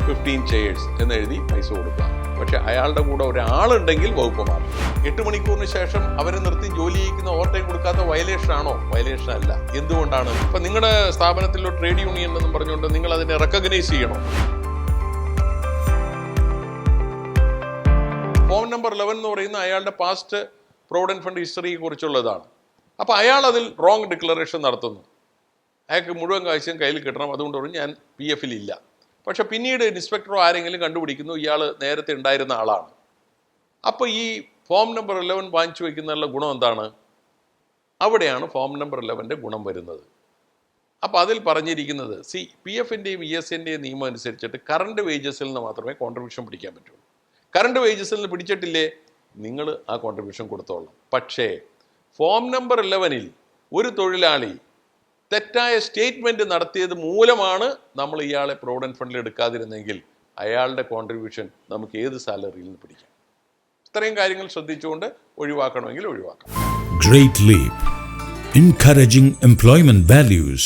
15 chairs എന്നെഴുതി പൈസ കൊടുക്കുക. പക്ഷെ അയാളുടെ കൂടെ ഒരാളുണ്ടെങ്കിൽ വകുപ്പ് മാറും. 8 മണിക്കൂറിന് ശേഷം അവരെ നിർത്തി ജോലി ചെയ്യിക്കുന്ന ഓവർ ടൈം കൊടുക്കാത്ത വയലേഷൻ ആണോ? വയലേഷൻ അല്ല. എന്തുകൊണ്ടാണ്? ഇപ്പൊ നിങ്ങളുടെ സ്ഥാപനത്തിലോ ട്രേഡ് യൂണിയൻ എന്നും പറഞ്ഞുകൊണ്ട് നിങ്ങൾ അതിനെ റെക്കഗ്നൈസ് ചെയ്യണോ? ഫോം നമ്പർ 11 എന്ന് പറയുന്ന അയാളുടെ പാസ്റ്റ് പ്രൊവിഡന്റ് ഫണ്ട് ഹിസ്റ്ററിയെ കുറിച്ചുള്ളതാണ്. അപ്പൊ അയാൾ അതിൽ റോങ് ഡിക്ലറേഷൻ നടത്തുന്നു. അയാൾക്ക് മുഴുവൻ കാഴ്ചയും കയ്യിൽ കിട്ടണം, അതുകൊണ്ട് പറഞ്ഞു ഞാൻ PF ഇല്ല. പക്ഷെ പിന്നീട് ഇൻസ്പെക്ടറോ ആരെങ്കിലും കണ്ടുപിടിക്കുന്നു ഇയാൾ നേരത്തെ ഉണ്ടായിരുന്ന ആളാണ്. അപ്പോൾ ഈ ഫോം നമ്പർ 11 വാങ്ങിച്ചു വയ്ക്കുന്നതിനുള്ള ഗുണം എന്താണ്? അവിടെയാണ് ഫോം നമ്പർ 11ന്റെ ഗുണം വരുന്നത്. അപ്പോൾ അതിൽ പറഞ്ഞിരിക്കുന്നത് PF-ന്റെയും ES-ന്റെയും നിയമം അനുസരിച്ചിട്ട് കറണ്ട് വേജസിൽ നിന്ന് മാത്രമേ കോൺട്രിബ്യൂഷൻ പിടിക്കാൻ പറ്റുള്ളൂ. കറണ്ട് വേജസിൽ നിന്ന് പിടിച്ചിട്ടില്ലേ, നിങ്ങൾ ആ കോൺട്രിബ്യൂഷൻ കൊടുത്തോളാം. പക്ഷേ ഫോം നമ്പർ 11ൽ ഒരു തൊഴിലാളി തെറ്റായ സ്റ്റേറ്റ്മെന്റ് നടത്തിയത് മൂലമാണ് നമ്മൾ ഇയാളെ പ്രൊവിഡന്റ് ഫണ്ടിൽ എടുക്കാതിരുന്നെങ്കിൽ അയാളുടെ കോൺട്രിബ്യൂഷൻ നമുക്ക് ഏത് സാലറിയിൽ നിന്ന് പിടിക്കാം. ഇത്രയും കാര്യങ്ങൾ ശ്രദ്ധിച്ചുകൊണ്ട് ഒഴിവാക്കണമെങ്കിൽ ഒഴിവാക്കാം. Great Leap, encouraging employment values.